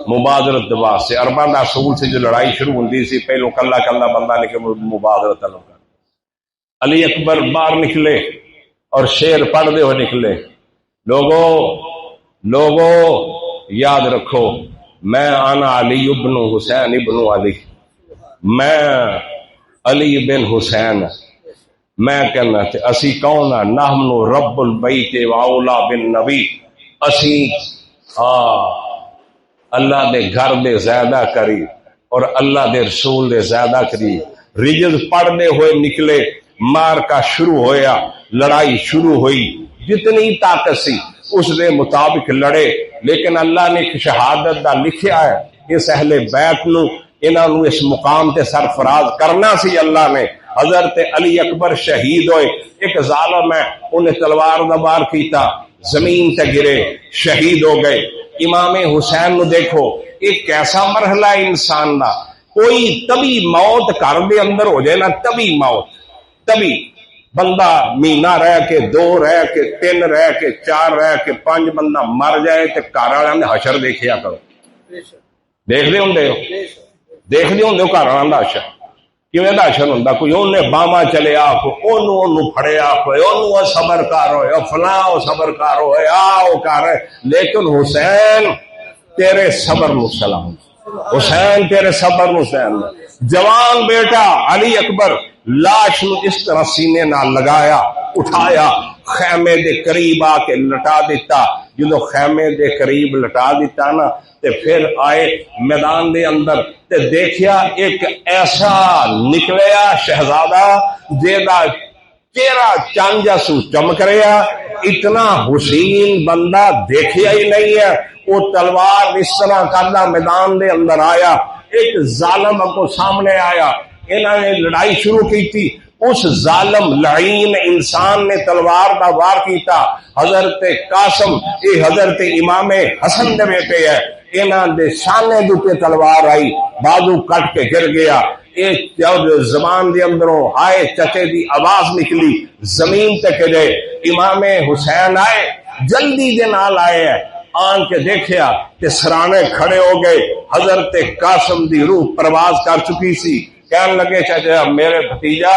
مبادرت واسطے، ارباں دا اصول سے جو لڑائی شروع ہوندی سی پہلو کلا کلا بندہ نکل مبادرت طلب کر۔ علی اکبر باہر نکلے اور شعر پڑھتے ہوئے نکلے، لوگوں یاد رکھو میں آنا علی ابن حسین ابن علی، میں علی بن حسین میں کہنا تے اسی کون ہاں؟ نحن رب البیت و اولا بالنبی، اسی اللہ دے گھر دے زیادہ قریب اور اللہ دے رسول دے زیادہ قریب۔ رجز پڑھنے ہوئے نکلے، مار کا شروع ہویا، لڑائی شروع ہوئی، جتنی طاقت سی اس دے مطابق لڑے، لیکن اللہ نے ایک شہادت دا لکھیا ہے، اس اہل بیت نو انہاں نو اس مقام تے سرفراز کرنا سی اللہ نے۔ حضرت علی اکبر شہید ہوئے، ایک ظالم ہے انہیں تلوار دا وار کیتا، زمین تے گرے، شہید ہو گئے۔ امام حسین نو دیکھو، ایک کیسا مرحلہ ہے انسان دا، کوئی تبھی موت گھر دے اندر ہو جائے نا، تبھی موت، تبھی بندہ مہینہ رہ کے، 2 رہ کے، 3 رہ کے، 4 رہ کے، 5 بندہ مر جائے تے گھر والوں نے حشر دیکھیا کرو، دیکھ دے ہوں دیکھ دے ہوں گھر والوں کا حشر کیویں دا حشر ہوندا، کوئی اونے باما چلے آ، کوئی اونوں پھڑیا، کوئی اونوں صبر کر ہوئے، فلاں صبر کر ہوئے، آؤ کر، لیکن حسین تیرے صبر نو سلام، حسین تیرے صبر نو سلام۔ جوان بیٹا علی اکبر لاش نو اس طرح سینے نال لگایا، اٹھایا، خیمے دے قریب آ کے لٹا دیتا۔ جدو خیمے دے قریب لٹا دیتا نا تے پھر آئے میدان دے اندر تے دیکھیا ایک ایسا نکلیا شہزادہ جیدا چہرہ چانجا سو چمک رہا، اتنا حسین بندہ دیکھیا ہی نہیں ہے۔ وہ تلوار اس طرح کرنا میدان دے اندر آیا، ایک ظالم کو سامنے آیا، انہوں نے لڑائی شروع کی تھی، اس ظالم لعین انسان نے تلوار دا وار کیتا۔ حضرت قاسم یہ حضرت امام حسن دے بیٹے ہے، انہاں دے سانے دے تلوار آئی، بازو کٹ کے گر گیا۔ ایک زبان دے اندروں ہائے چچے دی آواز نکلی، زمین تے گرے۔ امام حسین آئے، جلدی دے نال آئے ہیں، آن کے دیکھیا کہ سرانے کھڑے ہو گئے۔ حضرت قاسم دی روح پرواز کر چکی سی، کہنے لگے چچا میرے بھتیجا،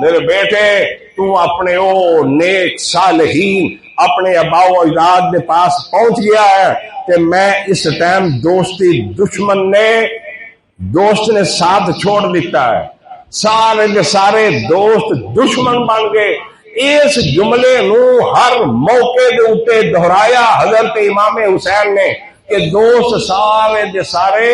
میرے بیٹے، تو اپنے او نیک صالحین اپنے ابا و اجداد کے پاس پہنچ گیا ہے کہ میں اس ٹائم دوست نے ساتھ چھوڑ دیتا ہے، سارے کے سارے دوست دشمن بن گئے۔ اس جملے نو ہر موقع دے اوپر دہرایا حضرت امام حسین نے کہ دوست سارے دے سارے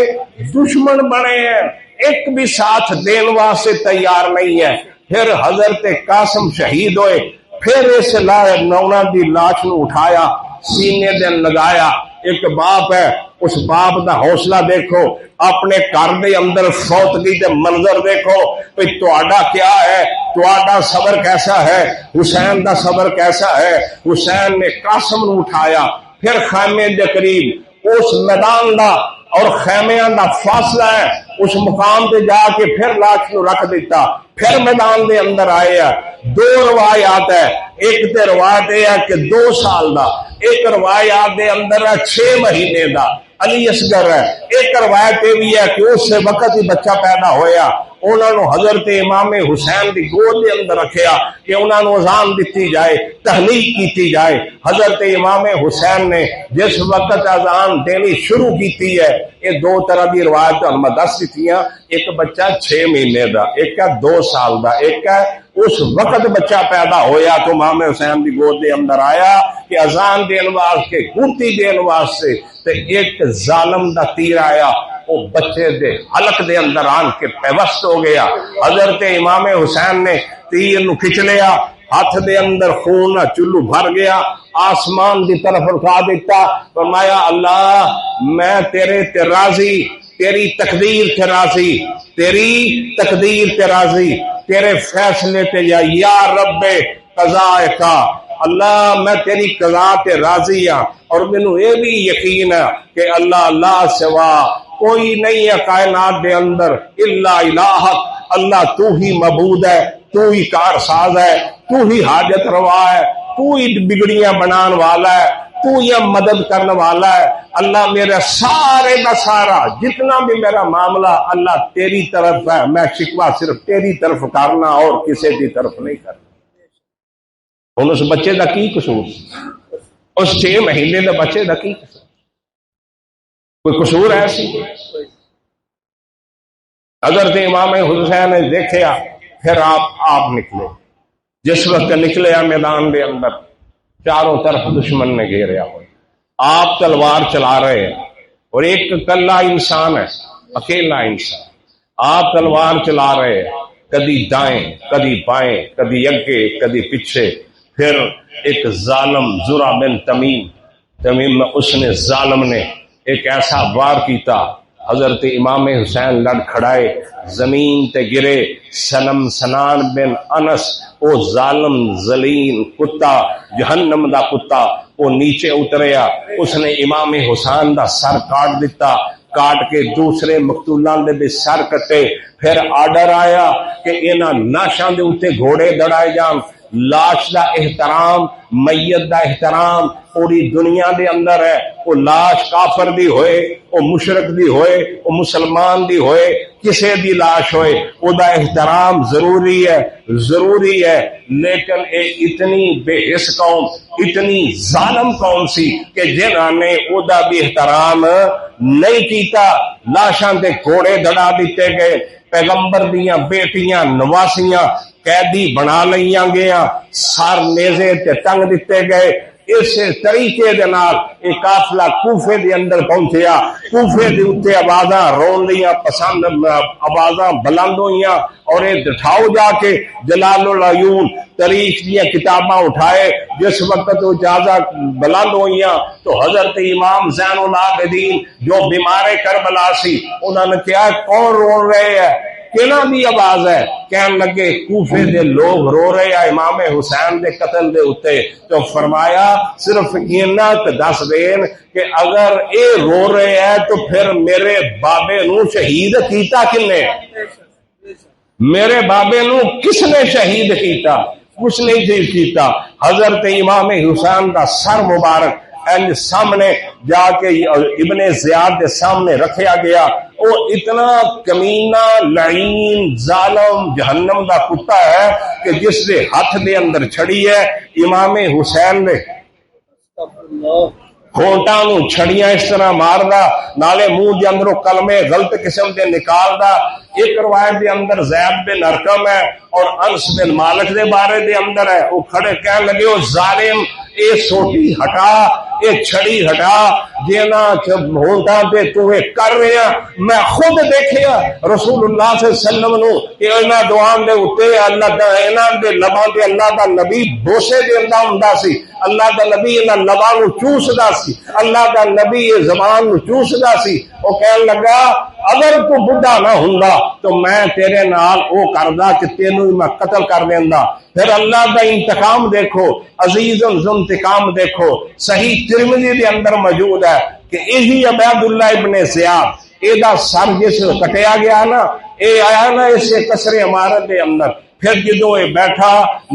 دشمن بنے ہیں، ایک بھی ساتھ دین واسطے تیار نہیں ہے۔ پھر حضرت قاسم شہید ہوئے، پھر اس نونا دی لاش نو اٹھایا، سینے دے لگایا۔ ایک باپ ہے، اس باپ دا حوصلہ دیکھو، اپنے گھر دے اندر فوتگی دے منظر دیکھو، کہ تہاڈا کیا ہے، تہاڈا صبر کیسا ہے، حسین دا صبر کیسا ہے۔ حسین نے قاسم نو اٹھایا، پھر خیمے دے قریب اس میدان دا اور خیمیاں دا فاصلہ ہے، اس مقام پہ جا کے پھر لاش نو رکھ دیتا، پھر میدان دے اندر آئے ہیں۔ 2 روایات ہے، ایک تے روایت ہے کہ 2 سال دا، ایک روایات دے اندر ہے 6 مہینے دا علی اصغر ہے، ایک روایت یہ بھی ہے کہ اس سے وقت ہی بچہ پیدا ہویا، انہوں نے حضرت امام حسین دی گود دے اندر رکھیا کہ انہوں نے اذان دیتی جائے، تحلیق کیتی جائے۔ حضرت امام حسین نے جس وقت اذان دینی شروع کیتی ہے، یہ 2 طرح دی روایت میں دس دیتیاں، ایک بچہ 6 مہینے دا، ایک ہے 2 سال دا، ایک ہے اس وقت بچہ پیدا ہویا تو امام حسین دی گود دے اندر آیا کہ اذان دین واسطے، گھنٹی دین واسطے، تے ایک ظالم دا تیر آیا، وہ بچے دے حلق دے اندر آن کے پیوست ہو گیا۔ حضرت امام حسین نے تیر نو کھچ لیا، ہاتھ دے اندر خون چلو بھر گیا، آسمان دی طرف اٹھا دیتا، فرمایا اللہ میں تیرے تے راضی، تیری تقدیر تے راضی، تیری تقدیر تے راضی، تیرے فیصلے تے یا رب قضاء کا، اللہ میں تیری قضاء تے راضی ہاں، اور مینوں یہ بھی یقین ہے کہ اللہ سوا کوئی نہیں ہے کائنات دے اندر الا الہک، اللہ تو ہی معبود ہے، تو ہی کارساز ہے، تو ہی حاجت روا ہے، تو ہی بگڑیاں بنان والا ہے، تو یہ مدد کرنے والا ہے۔ اللہ میرا سارے کا سارا جتنا بھی میرا معاملہ اللہ تیری طرف ہے، میں شکوہ صرف تیری طرف کرنا اور کسی کی طرف نہیں کرنا۔ ہن اس بچے دا کی قصور، اس 6 مہینے دے بچے دا کی قصور، کوئی قصور ہے سی؟ حضرت امام حسین نے دیکھیا، پھر آپ نکلے، جس وقت نکلے میدان دے اندر چاروں طرف دشمن نے گھیریا ہو، آپ تلوار چلا رہے ہیں اور ایک کلا انسان ہے، اکیلا انسان، آپ تلوار چلا رہے ہیں، کدی دائیں کدی بائیں، کدی اگے کدی پیچھے۔ پھر ایک ظالم زرع بن تمیم اس نے ظالم نے ایک ایسا وار کیتا، حضرت امام حسین لڑ کھڑائے، زمین تے گرے۔ سلم سنان بن انس، او ظالم ذلین کتا، جہنم دا کتا، وہ نیچے اتریا، اس نے امام حسین دا سر کاٹ دیتا، کاٹ کے دوسرے مقتولاں دے بھی سر کٹے۔ پھر آرڈر آیا کہ انہاں لاشاں دے اوتے گھوڑے دڑائے جان۔ لاش دا احترام، میت دا احترام پوری دنیا دے اندر ہے۔ وہ لاش کافر دی ہوئے، وہ مشرک دی ہوئے، وہ مسلمان دی ہوئے، کسے دی لاش ہوئے، وہ دا احترام ضروری ہے۔ لیکن اے اتنی بے حس قوم، اتنی ظالم قوم سی کہ جنہاں نے او دا بھی احترام نہیں کیتا۔ لاشاں تے گھوڑے دڑا دیتے گئے، پیغمبر دیاں بیٹیاں نواسیاں قیدی بنا لئیاں گیا، سار نیزے تے ٹنگ دیتے گئے۔ اس طریقے دے نال ایک قافلہ کوفے دے اندر پہنچیا، کوفے دے اوتے آوازاں رون دیاں، پسند آوازاں بلند ہوئیاں، اور یہ دٹھاؤ جا کے جلال العیون تاریخ دیاں کتاباں اٹھائے۔ جس وقت وہ جازہ بلند ہوئیاں تو حضرت امام زین العابدین جو بیمار کربلا سی، انہوں نے کہا کون رو رہے ہیں، کہنا بھی آواز ہے؟ کہنے لگے کوفے دے لوگ رو رہے ہیں امام حسین دے قتل دے اتے۔ تو فرمایا صرف اینا دس دین کہ اگر اے رو رہے ہیں تو پھر میرے بابے نو شہید کیتا کنے؟ میرے بابے نو کس نے شہید کیتا؟ کچھ نہیں کیتا۔ حضرت امام حسین دا سر مبارک سامنے جا کے ابن زیاد کے سامنے رکھیا گیا۔ وہ اتنا کمینہ لعین ظالم جہنم دا کتا ہے کہ جس دے ہاتھ دے اندر چھڑی ہے امام حسین نے کھوٹاں نو چھڑیاں اس طرح ماردا، نالے منہ دے اندروں کلمے غلط قسم دے نکالدا۔ ایک روایت دے اندر زید بن ارقم ہے اور انس بن مالک دے بارے دے اندر ہے، وہ کھڑے کہنے لگے او ظالم، اے سوٹی ہٹا، اے چھڑی ہٹا، جینا ہونٹاں تے تو اے کر رہے ہیں میں خود دیکھیا رسول اللہ صلی اللہ علیہ وسلم نو کہ انہاں دعاں دے اوتے اللہ دا انہاں دے لباں تے اللہ دا نبی بوسے دے اندا ہوندا سی، اللہ دا نبی انہاں لباں نو چوسدا سی، اللہ دا نبی زبان نو چوسدا سی۔ وہ کہنے لگا اگر تو بڈھا نہ ہوندا تو میں تیرے نال او کردا کہ تینوں میں قتل کر دیندا۔ پھر اللہ دا انتقام دیکھو، عزیز انتقام دیکھو۔ صحیح ترمذی دے اندر موجود ہے کہ یہی عبید اللہ ابن زیاد، اے دا سر جس کٹیا گیا نا، اے آیا نا اسے قصر عمارت دے اندر۔ پھر جدو اے بیٹھا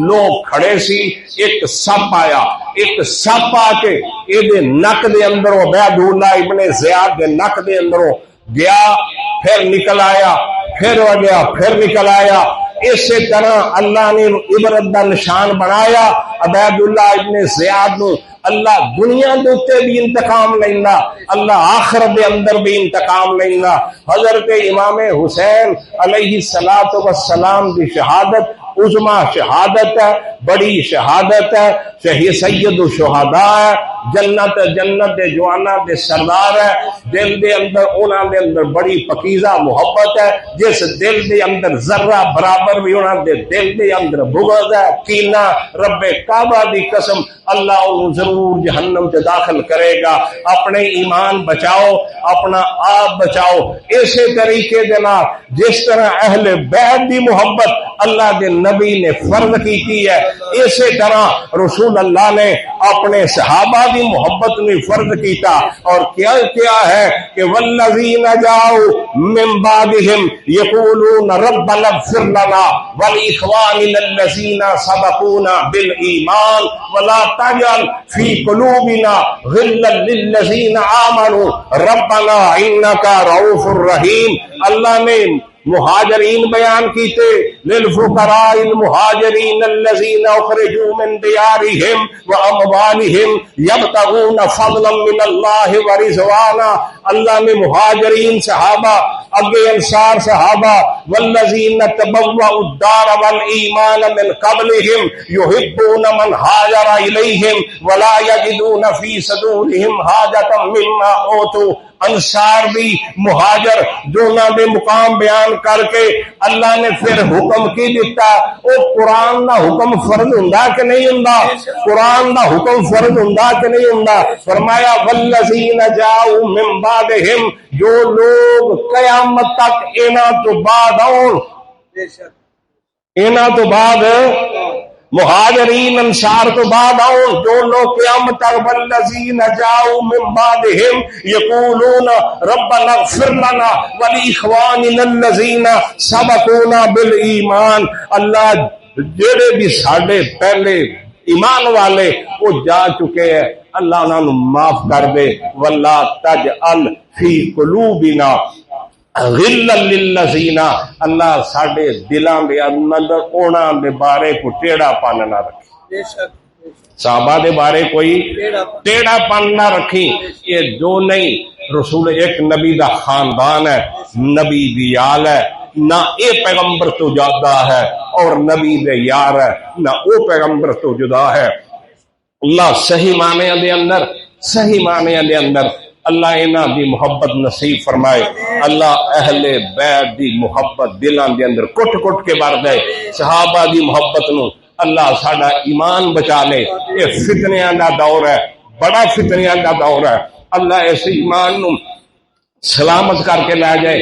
لوگ کھڑے سی، ایک سپ آیا، ایک سپ آ کے اے دے نک دے اندروں عبید اللہ ابن زیاد دے نک دے اندروں گیا، پھر نکل آیا، پھر ہو گیا، پھر نکل آیا۔ اسی طرح اللہ نے عبرت دا نشان بنایا عبید اللہ ابن زیاد نو۔ اللہ دنیا دے اوتے بھی انتقام لینا، اللہ آخرت دے اندر بھی انتقام لینا۔ حضرت امام حسین علیہ السلام دی شہادت عظما شہادت ہے، بڑی شہادت ہے، شہید سید الشہداء ہے، جنت دے جوانا دے سردار ہے۔ دل دے اندر انہاں دے اندر بڑی پکیزہ محبت ہے، جس دل دے اندر ذرہ برابر بھی انہاں دے دل دے اندر بغض ہے، کینہ، رب کعبہ دی قسم اللہ انہوں ضرور جہنم سے داخل کرے گا۔ اپنے ایمان بچاؤ، اپنا آپ بچاؤ۔ اسی طریقے دے نال جس طرح اہل بیت دی محبت اللہ دے نبی نے فرض کی ہے، اسی طرح رسول اللہ نے اپنے صحابہ دی محبت نے فرض کیتا۔ اور کیا ہے کہ والذین جاؤوا من بعدہم یقولون ربنا اغفر لنا ولاخواننا الذین سبقونا بالایمان ولا تجعل فی قلوبنا غلا للذین آمنوا ربنا انک رؤوف رحیم۔ اللہ نے مہاجرین بیان کیتے، للفقراء المہاجرین الذین اخرجوا من دیارہم واموالہم یبتغون فضلا من اللہ ورضوانا۔ اللہ نے مہاجرین صحابہ اگے انصار صحابہ والذین تبوؤا الدار والایمان من قبلہم یحبون من ہاجر الیہم ولا یجدون فی صدورہم حاجۃ مما اوتوا، انصار بھی مہاجر دونوں دے مقام بیان کر کے اللہ نے پھر حکم کی دیتا۔ او قرآن دا حکم فرض ہوندا کہ نہیں ہوندا؟ قرآن دا حکم فرض ہوندا کہ نہیں ہوندا؟ فرمایا والذین جاؤوا من بعدہم، جو لوگ قیامت تک انہاں تو بعد آؤن، انہاں تو بعد مہاجرین انصار تو بعد آؤ، جو لوگ قیامت تک والذین جاؤوا من بعدہم یقولون ربنا اغفر لنا ولاخواننا الذین سبقونا بالایمان، اللہ جڑے بھی ساڈے پہلے ایمان والے وہ جا چکے ہیں اللہ انہاں معاف کر دے، ولا تجعل فی قلوبنا غلا للذین، اللہ ساڈے دلاں دے اندر انہاں دے بارے کو ٹیڑھا پن نہ رکھی، صحابہ دے بارے کوئی ٹیڑھا پن نہ رکھی۔ یہ جو نہیں رسول ایک نبی دا خاندان ہے، نبی دی آل ہے، نہ اے پیغمبر تو جدا ہے اور نبی دے یار ہے نہ او پیغمبر تو جدا ہے۔ اللہ صحیح معنی دے اندر، صحیح معنی دے اندر اللہ انہاں دی محبت نصیب فرمائے، اللہ اہل بیت دی محبت دلاں دے اندر کٹ کٹ کے بھر دے، صحابہ دی محبت نو اللہ ساڈا ایمان بچا لے۔ یہ فتنیاں دا دور ہے، بڑا فتنیاں دا دور ہے، اللہ اس ایمان نو سلامت کر کے لے جائے۔